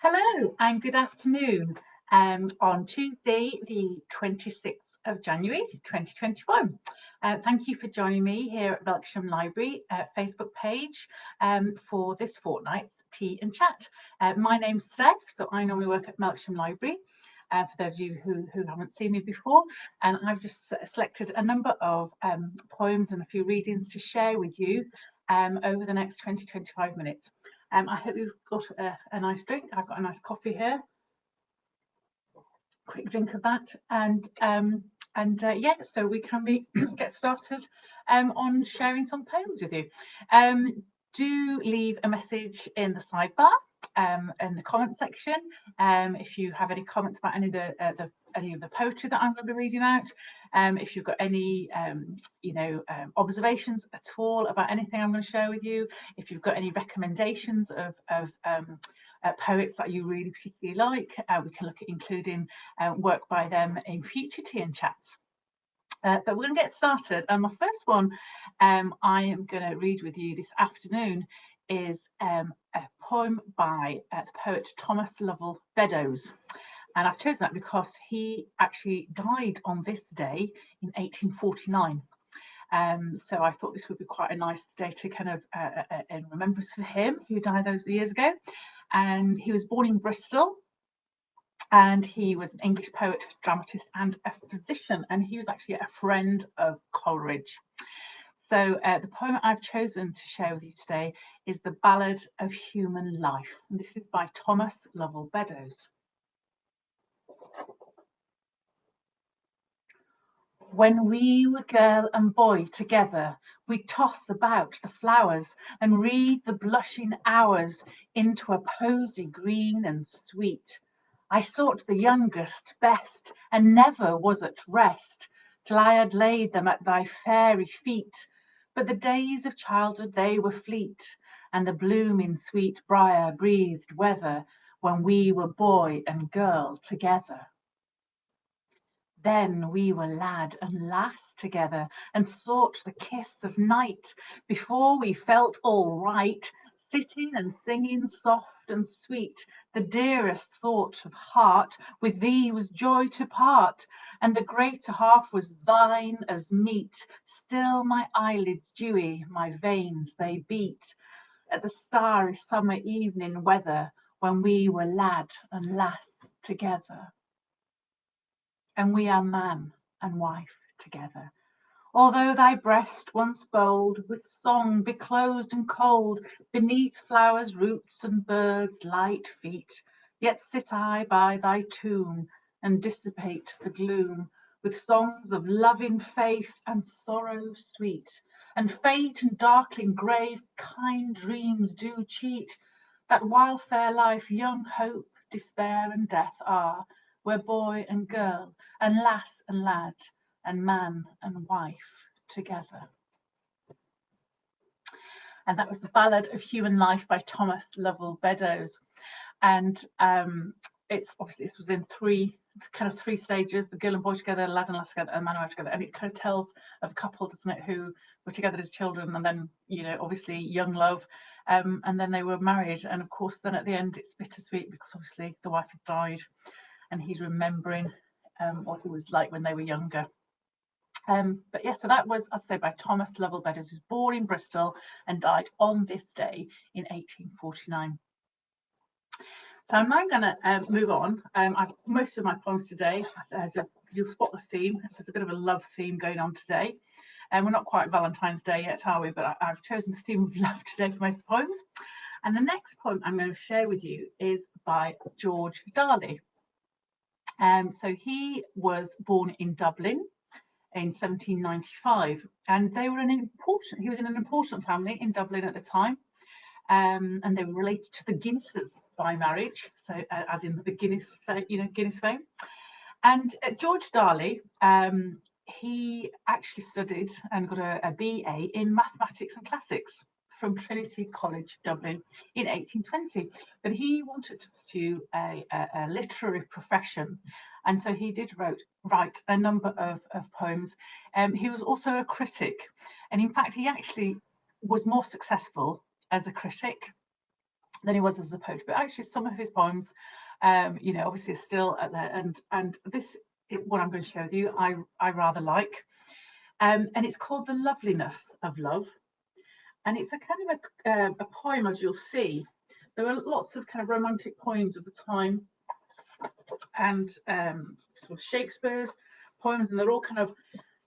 Hello and good afternoon on Tuesday, the 26th of January 2021. Thank you for joining me here at Melksham Library Facebook page for this fortnight's Tea and Chat. My name's Steph, so I normally work at Melksham Library. For those of you who haven't seen me before, and I've just selected a number of poems and a few readings to share with you over the next 20-25 minutes. I hope you've got a nice drink. I've got a nice coffee here. Quick drink of that, and yeah, so we can get started on sharing some poems with you. Do leave a message in the sidebar in the comment section if you have any comments about any of the poetry that I'm going to be reading out. If you've got any observations at all about anything I'm going to share with you, if you've got any recommendations of poets that you really particularly like, we can look at including work by them in future tea and chats. But we're going to get started, and my first one I am going to read with you this afternoon is a poem by the poet Thomas Lovell Beddoes. And I've chosen that because he actually died on this day in 1849. So I thought this would be quite a nice day to kind of in remembrance for him, who died those years ago. And he was born in Bristol, and he was an English poet, dramatist and a physician, and he was actually a friend of Coleridge. So the poem I've chosen to share with you today is The Ballad of Human Life, and this is by Thomas Lovell Beddoes. When we were girl and boy together, we'd toss about the flowers and read the blushing hours into a posy green and sweet. I sought the youngest best, and never was at rest till I had laid them at thy fairy feet. But the days of childhood they were fleet, and the blooming sweet briar breathed weather when we were boy and girl together. Then we were lad and lass together, and sought the kiss of night before we felt all right, sitting and singing soft and sweet. The dearest thought of heart with thee was joy to part, and the greater half was thine as meat. Still my eyelids dewy, my veins they beat at the starry summer evening weather when we were lad and lass together. And we are man and wife together. Although thy breast once bold, with song beclosed and cold, beneath flowers, roots, and birds' light feet, yet sit I by thy tomb, and dissipate the gloom, with songs of loving faith and sorrow sweet. And fate and darkling grave kind dreams do cheat, that while fair life, young hope, despair, and death are, where boy and girl, and lass and lad, and man and wife together. And that was The Ballad of Human Life by Thomas Lovell Beddoes. And it's obviously, this was in three stages: the girl and boy together, lad and lass together, and man and wife together. And it kind of tells of a couple, doesn't it, who were together as children, and then, obviously young love, and then they were married. And of course, then at the end, it's bittersweet because obviously the wife has died, and he's remembering what it was like when they were younger. But yeah, so that was, I'd say, by Thomas Lovell Beddoes, who was born in Bristol and died on this day in 1849. So I'm now going to move on. Most of my poems today, you'll spot the theme. There's a bit of a love theme going on today. We're not quite Valentine's Day yet, are we? But I've chosen the theme of love today for most of the poems. And the next poem I'm going to share with you is by George Darley. So he was born in Dublin in 1795, and he was in an important family in Dublin at the time, and they were related to the Guinnesses by marriage, so as in the Guinness, Guinness fame. And George Darley, he actually studied and got a BA in mathematics and classics from Trinity College, Dublin, in 1820. But he wanted to pursue a literary profession, and so he did write a number of poems. He was also a critic, and in fact he actually was more successful as a critic than he was as a poet. But actually, some of his poems, you know, obviously are still at there. And this, what I'm going to share with you, I rather like. And it's called The Loveliness of Love. And it's a kind of a poem, as you'll see. There are lots of kind of romantic poems of the time, and sort of Shakespeare's poems, and they're all kind of,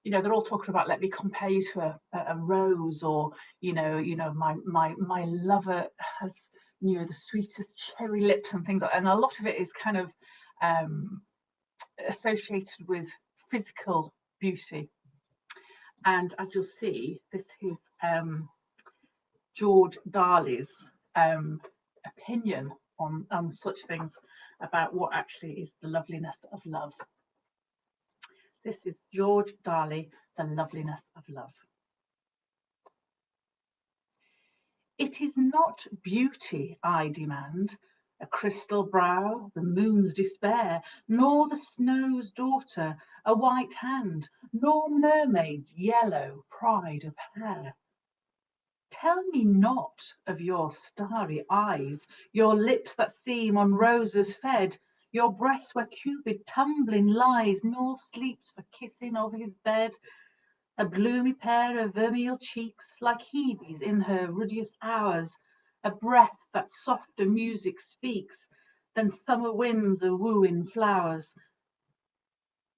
you know, they're all talking about, let me compare you to a rose, or you know, my lover has, you know, the sweetest cherry lips and things like that. And a lot of it is kind of associated with physical beauty. And as you'll see, this is George Darley's opinion on such things, about what actually is the loveliness of love. This is George Darley, The Loveliness of Love. It is not beauty I demand, a crystal brow, the moon's despair, nor the snow's daughter, a white hand, nor mermaid's yellow pride of hair. Tell me not of your starry eyes, your lips that seem on roses fed, your breast where Cupid tumbling lies, nor sleeps for kissing of his bed. A bloomy pair of vermeil cheeks, like Hebe's in her ruddiest hours, a breath that softer music speaks than summer winds are wooing flowers.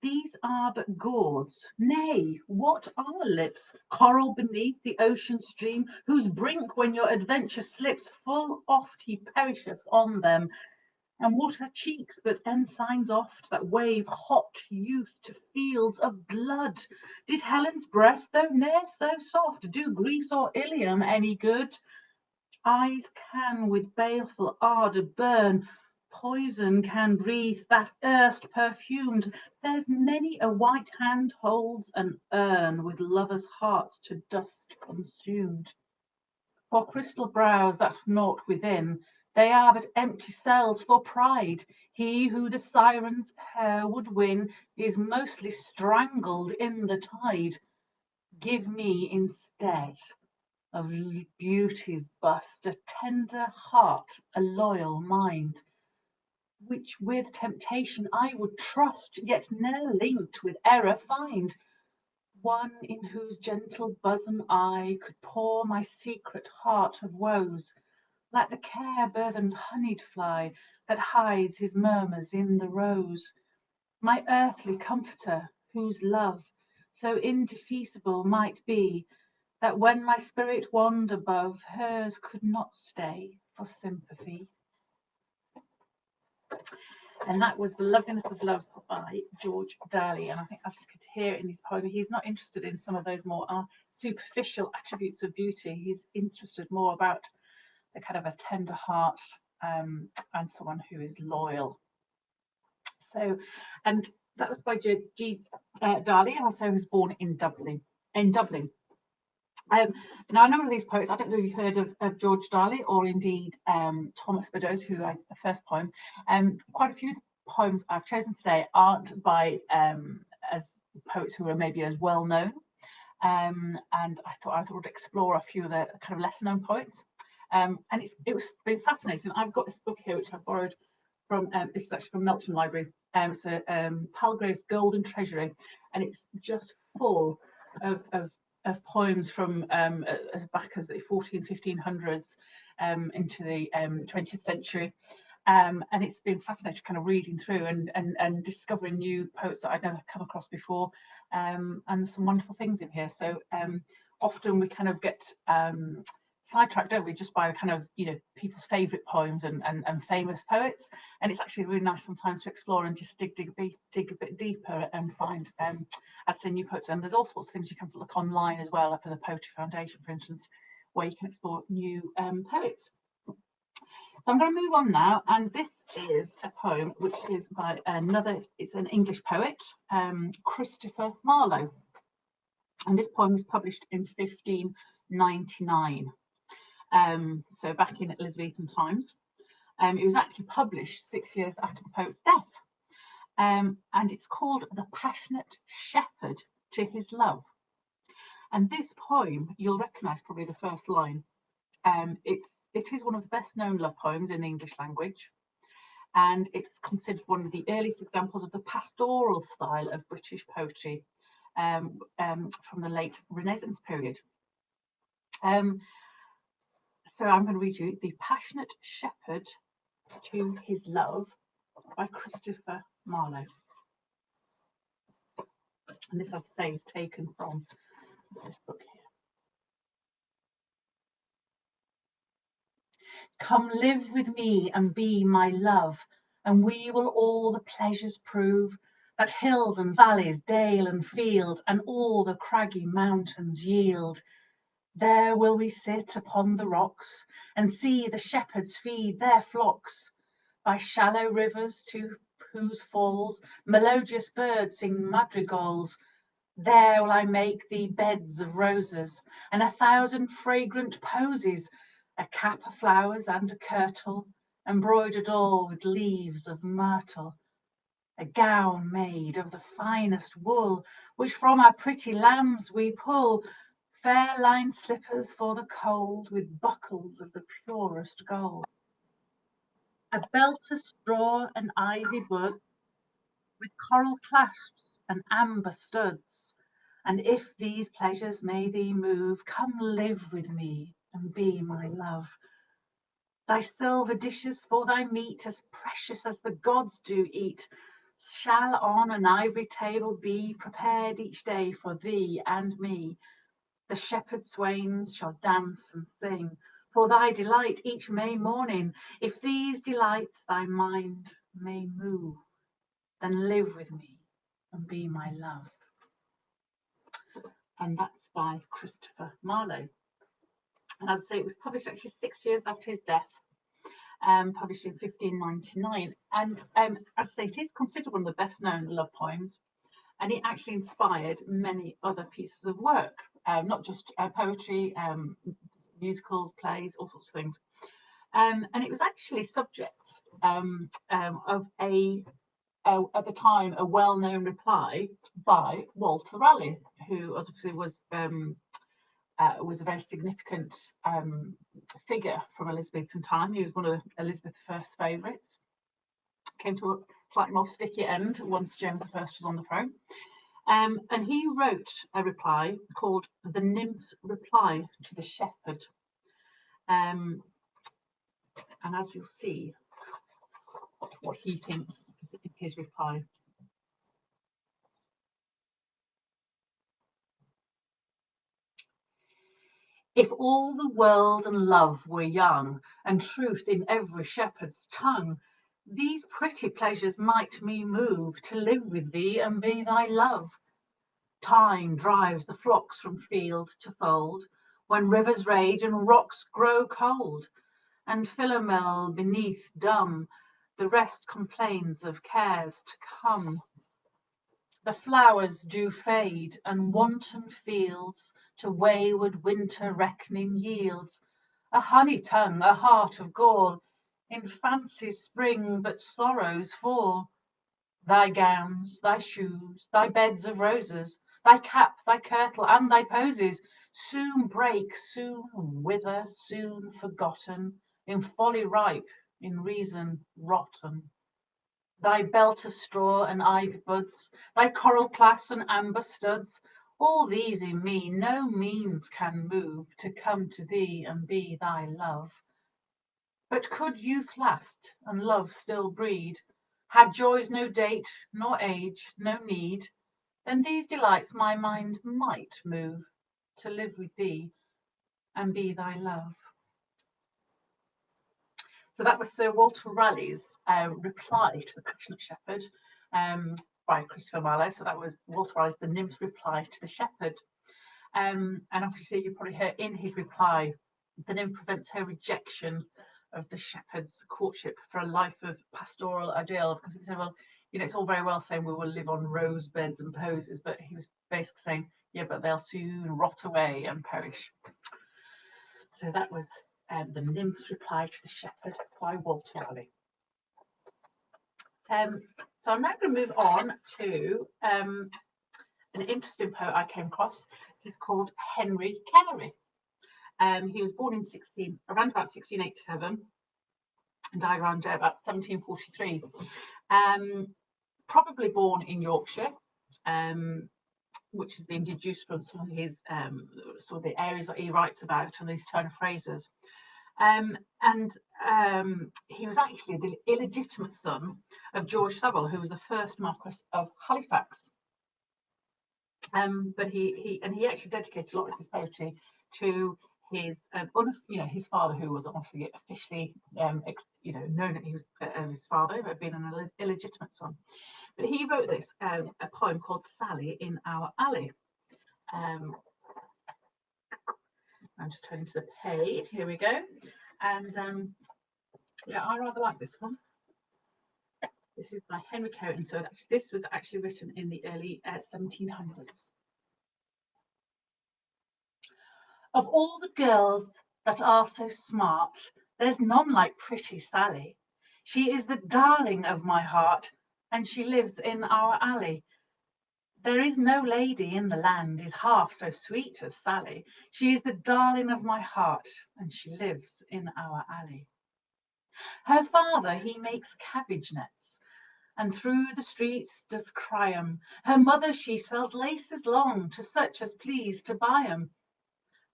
These are but gourds, nay, what are lips? Coral beneath the ocean stream, whose brink when your adventure slips, full oft he perisheth on them. And what are cheeks but ensigns oft that wave hot youth to fields of blood? Did Helen's breast, though ne'er so soft, do Greece or Ilium any good? Eyes can with baleful ardour burn, poison can breathe that erst perfumed. There's many a white hand holds an urn with lovers' hearts to dust consumed. For crystal brows that's naught within, they are but empty cells for pride. He who the siren's hair would win is mostly strangled in the tide. Give me instead of beauty's bust a tender heart, a loyal mind, which with temptation I would trust, yet ne'er linked with error find. One in whose gentle bosom I could pour my secret heart of woes, like the care-burthened honeyed fly that hides his murmurs in the rose. My earthly comforter, whose love so indefeasible might be, that when my spirit wandered above, hers could not stay for sympathy. And that was The Loveliness of Love by George Darley. And I think, as you could hear in his poem, he's not interested in some of those more superficial attributes of beauty. He's interested more about the kind of a tender heart, and someone who is loyal. So, and that was by G. Darley, also who was born in Dublin. Now, a number of these poets, I don't know if you've heard of George Darley or indeed Thomas Beddoes, who I the first poem. Quite a few of the poems I've chosen today aren't by as poets who are maybe as well known, and I thought I would explore a few of the kind of lesser known poets. And it's been fascinating. I've got this book here which I borrowed from this is actually from Melksham Library. So Palgrave's Golden Treasury, and it's just full of poems from as back as the 1500s into the 20th century. And it's been fascinating kind of reading through and discovering new poets that I'd never come across before, and some wonderful things in here. So often we kind of get sidetracked, don't we, just by the kind of, you know, people's favourite poems and famous poets, and it's actually really nice sometimes to explore and just dig a bit deeper and find, as I say, new poets. And there's all sorts of things you can look online as well, for the Poetry Foundation, for instance, where you can explore new poets. So I'm going to move on now, and this is a poem which is by it's an English poet, Christopher Marlowe, and this poem was published in 1599. So back in Elizabethan times. It was actually published 6 years after the poet's death, and it's called The Passionate Shepherd to His Love. And this poem, you'll recognise probably the first line. It's It is one of the best known love poems in the English language, and it's considered one of the earliest examples of the pastoral style of British poetry from the late Renaissance period. So I'm going to read you The Passionate Shepherd to His Love by Christopher Marlowe. And this, as I say, is taken from this book here. Come live with me and be my love, and we will all the pleasures prove that hills and valleys, dale and field, and all the craggy mountains yield. There will we sit upon the rocks and see the shepherds feed their flocks. By shallow rivers to whose falls melodious birds sing madrigals, there will I make thee beds of roses and 1,000 fragrant posies, a cap of flowers and a kirtle, embroidered all with leaves of myrtle, a gown made of the finest wool, which from our pretty lambs we pull, fair lined slippers for the cold, with buckles of the purest gold, a belt of straw and ivy bud, with coral clasps and amber studs. And if these pleasures may thee move, come live with me and be my love. Thy silver dishes for thy meat, as precious as the gods do eat, shall on an ivory table be prepared each day for thee and me. The shepherd swains shall dance and sing for thy delight each May morning. If these delights thy mind may move, then live with me and be my love. And that's by Christopher Marlowe. And as I say, it was published actually 6 years after his death, published in 1599. And as I say, it is considered one of the best known love poems, and it actually inspired many other pieces of work, not just poetry, musicals, plays, all sorts of things. And it was actually subject of at the time, a well-known reply by Walter Raleigh, who obviously was a very significant figure from Elizabethan time. He was one of Elizabeth I's favourites. Came to a slightly more sticky end once James I was on the throne. And he wrote a reply called The Nymph's Reply to the Shepherd. And as you'll see, what he thinks in his reply. If all the world and love were young, and truth in every shepherd's tongue, these pretty pleasures might me move to live with thee and be thy love. Time drives the flocks from field to fold, when rivers rage and rocks grow cold, and Philomel beneath dumb, the rest complains of cares to come. The flowers do fade, and wanton fields to wayward winter reckoning yields. A honey tongue, a heart of gall, in fancy's spring but sorrow's fall. Thy gowns, thy shoes, thy beds of roses, thy cap, thy kirtle, and thy posies, soon break, soon wither, soon forgotten, in folly ripe, in reason rotten. Thy belt of straw and ivy buds, thy coral clasps and amber studs, all these in me no means can move to come to thee and be thy love. But could youth last and love still breed, had joys no date nor age, no need, then these delights my mind might move to live with thee and be thy love. So that was Sir Walter Raleigh's reply to The Passionate Shepherd by Christopher Marlowe. So that was Walter Raleigh's The Nymph's Reply to the Shepherd. And obviously you probably heard in his reply, the nymph prevents her rejection of the shepherd's courtship for a life of pastoral ideal, because he said, well, you know, it's all very well saying we will live on rose beds and posies, but he was basically saying, yeah, but they'll soon rot away and perish. So that was The Nymph's Reply to the Shepherd by Walter Raleigh. So I'm now going to move on to an interesting poet I came across. He's called Henry Carey. He was born in around about 1687 and died around about 1743. Probably born in Yorkshire, which has been deduced from some of his sort of the areas that he writes about and these turn of phrases. He was actually the illegitimate son of George Lovell, who was the first Marquess of Halifax. But he actually dedicated a lot of his poetry to his his father, who was obviously officially known that he was his father, had been an illegitimate son. But he wrote this a poem called Sally in Our Alley. I'm just turning to the page. Here we go. And yeah, I rather like this one. This is by Henry Carey, and so this was actually written in the early 1700s. Of all the girls that are so smart, there's none like pretty Sally. She is the darling of my heart, and she lives in our alley. There is no lady in the land is half so sweet as Sally. She is the darling of my heart, and she lives in our alley. Her father, he makes cabbage nets, and through the streets does cry 'em. Her mother, she sells laces long to such as please to buy 'em.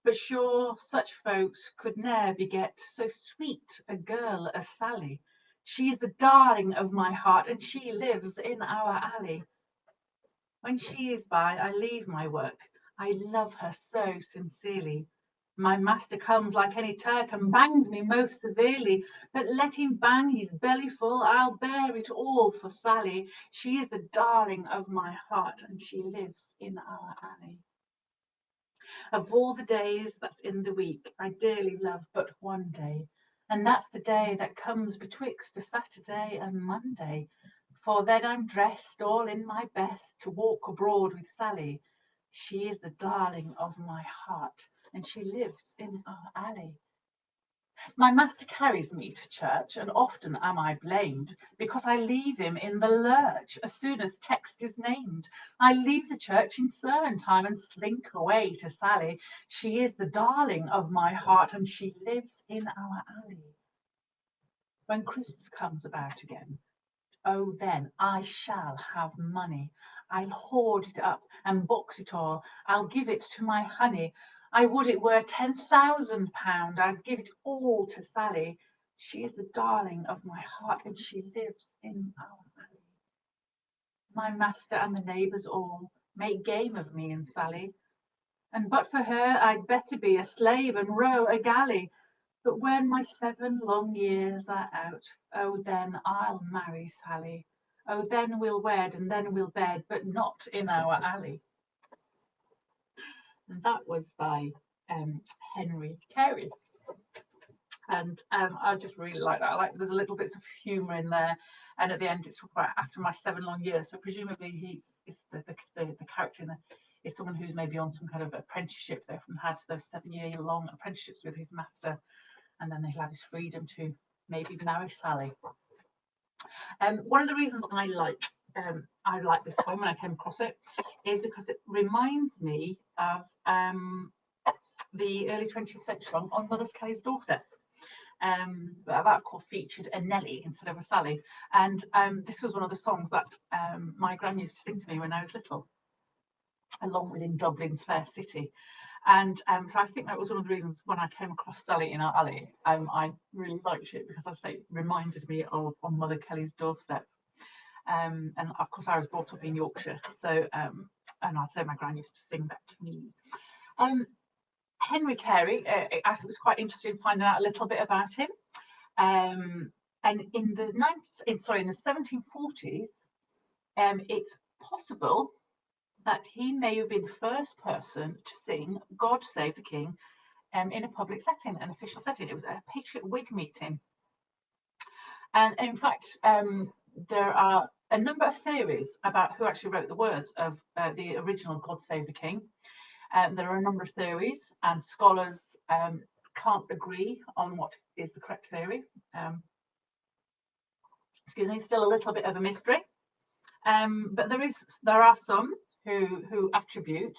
But sure such folks could ne'er beget so sweet a girl as Sally. She is the darling of my heart, and she lives in our alley. When she is by, I leave my work. I love her so sincerely. My master comes like any Turk and bangs me most severely. But let him bang his belly full, I'll bear it all for Sally. She is the darling of my heart, and she lives in our alley. Of all the days that's in the week, I dearly love but one day, and that's the day that comes betwixt a Saturday and Monday. For then I'm dressed all in my best to walk abroad with Sally. She is the darling of my heart, and she lives in our alley. My master carries me to church, and often am I blamed, because I leave him in the lurch as soon as text is named. I leave the church in sermon time and slink away to Sally. She is the darling of my heart, and she lives in our alley. When Christmas comes about again, oh, then I shall have money. I'll hoard it up and box it all. I'll give it to my honey. I would it were £10,000. I'd give it all to Sally. She is the darling of my heart, and she lives in our alley. My master and the neighbours all make game of me and Sally, and but for her I'd better be a slave and row a galley. But when my 7 long years are out, oh, then I'll marry Sally. Oh, then we'll wed and then we'll bed, but not in our alley. And that was by Henry Carey. And I just really like that. I like there's a little bits of humour in there, and at the end it's about after my 7 long years. So presumably he's the character in is someone who's maybe on some kind of apprenticeship. They've had those 7-year long apprenticeships with his master, and then he'll have his freedom to maybe marry Sally. One of the reasons I like this poem when I came across it is because it reminds me of the early 20th century song On Mother Kelly's Doorstep. That of course featured a Nelly instead of a Sally, and this was one of the songs that my gran used to sing to me when I was little, along with In Dublin's Fair City. And so I think that was one of the reasons when I came across Sally in our alley, I really liked it, because I say it reminded me of On Mother Kelly's Doorstep. And of course I was brought up in Yorkshire, so and I'd say my gran used to sing that to me. Henry Carey, I thought it was quite interesting finding out a little bit about him. And in the 1740s, it's possible that he may have been the first person to sing God Save the King in a public setting, an official setting. It was a Patriot Whig meeting. And in fact, there are a number of theories about who actually wrote the words of the original God Save the King. There are a number of theories, and scholars can't agree on what is the correct theory. Excuse me, still a little bit of a mystery. But there are some who attribute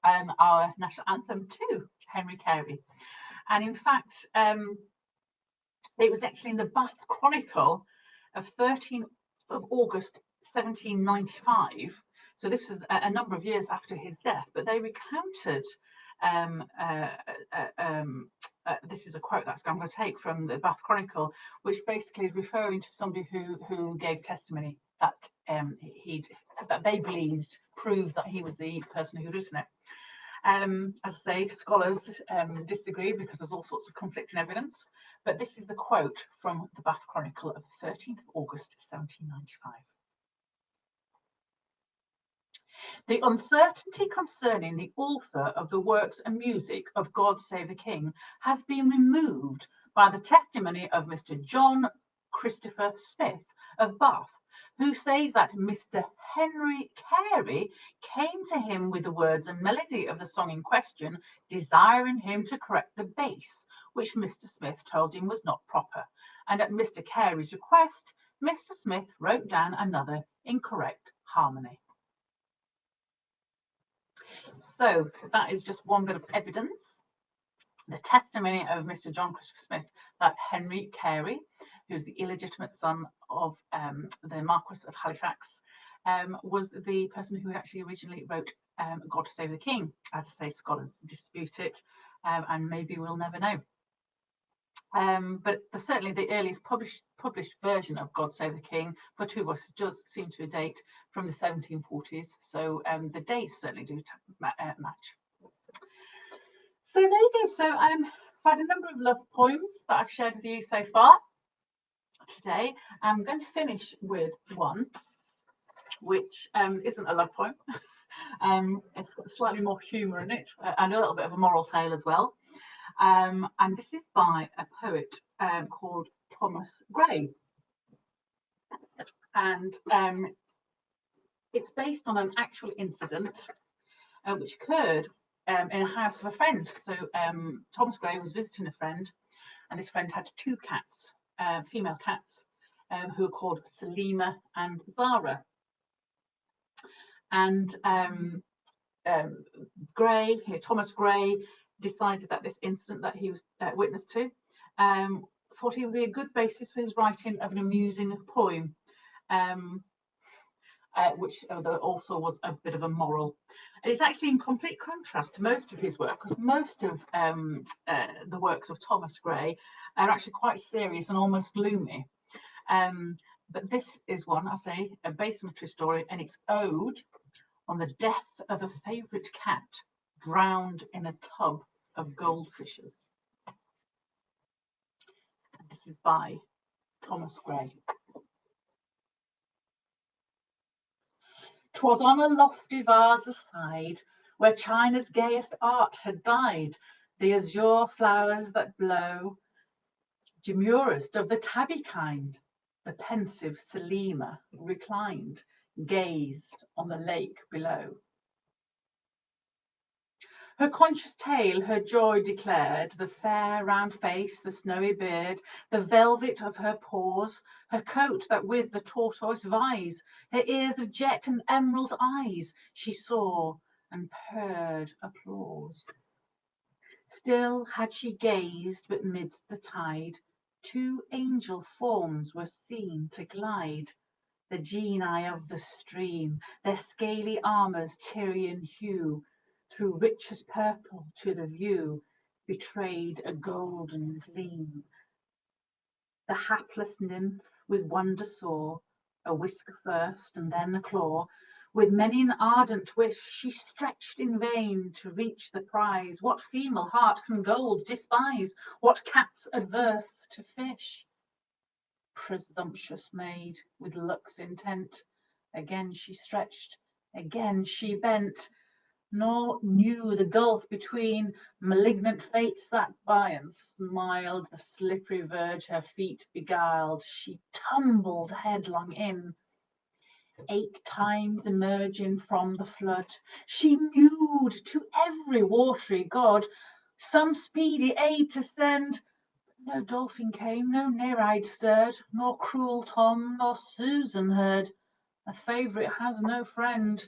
our national anthem to Henry Carey. And in fact, it was actually in the Bath Chronicle of 13th of August 1795. So this was a number of years after his death, but they recounted, this is a quote that I'm going to take from the Bath Chronicle, which basically is referring to somebody who gave testimony that that they believed proved that he was the person who'd written it. As I say, scholars disagree because there's all sorts of conflicting evidence, but this is the quote from the Bath Chronicle of 13th of August 1795. The uncertainty concerning the author of the works and music of God Save the King has been removed by the testimony of Mr. John Christopher Smith of Bath, who says that Mr. Henry Carey came to him with the words and melody of the song in question, desiring him to correct the bass, which Mr. Smith told him was not proper, and at Mr. Carey's request, Mr. Smith wrote down another incorrect harmony. So that is just one bit of evidence. The testimony of Mr. John Christopher Smith that Henry Carey, who's the illegitimate son of the Marquess of Halifax, was the person who actually originally wrote God Save the King. As I say, scholars dispute it, and maybe we'll never know. But certainly the earliest published version of God Save the King for two voices does seem to date from the 1740s, so the dates certainly do match. So there you go. So I've had a number of love poems that I've shared with you so far today. I'm going to finish with one which isn't a love poem. It's got slightly more humour in it and a little bit of a moral tale as well. And this is by a poet called Thomas Gray. And it's based on an actual incident which occurred in a house of a friend. So Thomas Gray was visiting a friend, and this friend had two cats, female cats, who are called Selima and Zara. And Thomas Gray decided that this incident that he was witness to thought it would be a good basis for his writing of an amusing poem, which also was a bit of a moral. And it's actually in complete contrast to most of his work, because most of the works of Thomas Gray are actually quite serious and almost gloomy. But this is one, I say, based on a true story, and it's ode on the death of a favourite cat drowned in a tub of goldfishes. This is by Thomas Gray. 'Twas on a lofty vase aside, where China's gayest art had dyed the azure flowers that blow, demurest of the tabby kind, the pensive Selima reclined, gazed on the lake below. Her conscious tale her joy declared, the fair round face, the snowy beard, the velvet of her paws, her coat that with the tortoise vies, her ears of jet and emerald eyes, she saw and purred applause. Still had she gazed, but midst the tide, two angel forms were seen to glide, the genii of the stream, their scaly armours Tyrian hue, through richest purple to the view, betrayed a golden gleam. The hapless nymph with wonder saw, a whisker first and then a claw, with many an ardent wish she stretched in vain to reach the prize. What female heart can gold despise? What cat's adverse to fish? Presumptuous maid, with luck's intent, again she stretched, again she bent, nor knew the gulf between. Malignant fate sat by and smiled, the slippery verge her feet beguiled. She tumbled headlong in. 8 times emerging from the flood, she mewed to every watery god, some speedy aid to send. No dolphin came, no Nereid stirred, nor cruel Tom, nor Susan heard. A favourite has no friend.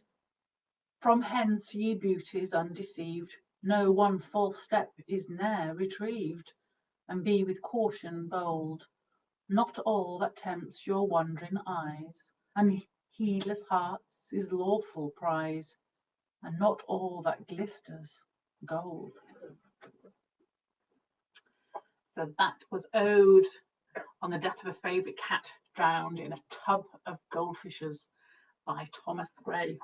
From hence, ye beauties undeceived, no one false step is ne'er retrieved, and be with caution bold. Not all that tempts your wandering eyes, and heedless hearts is lawful prize, and not all that glisters gold. So that was Ode on the Death of a Favourite Cat Drowned in a Tub of Goldfishes by Thomas Gray.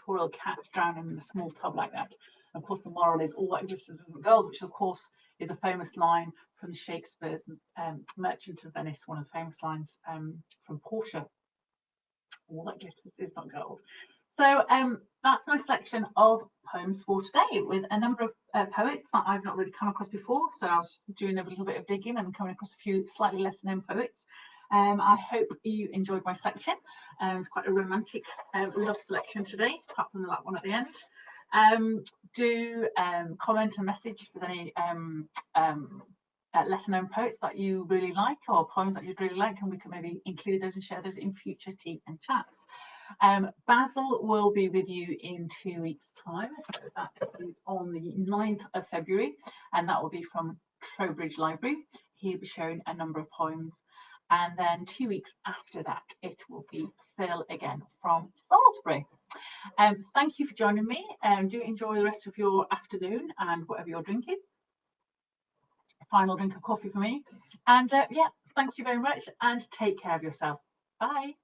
Poor old cat drowning in a small tub like that. And of course, the moral is all that glisters isn't gold, which of course is a famous line from Shakespeare's Merchant of Venice, one of the famous lines from Portia. All that glitters is not gold. So that's my selection of poems for today, with a number of poets that I've not really come across before. So I was doing a little bit of digging and coming across a few slightly less known poets. I hope you enjoyed my selection. It's quite a romantic love selection today, apart from that one at the end. Do comment and message if there's any lesser known poets that you really like, or poems that you'd really like, and we can maybe include those and share those in future tea and chats. Basil will be with you in 2 weeks' time. So that is on the 9th of February, and that will be from Trowbridge Library. He'll be sharing a number of poems. And then 2 weeks after that, it will be Phil again from Salisbury. Thank you for joining me. Do enjoy the rest of your afternoon and whatever you're drinking. Final drink of coffee for me. And yeah, thank you very much, and take care of yourself. Bye.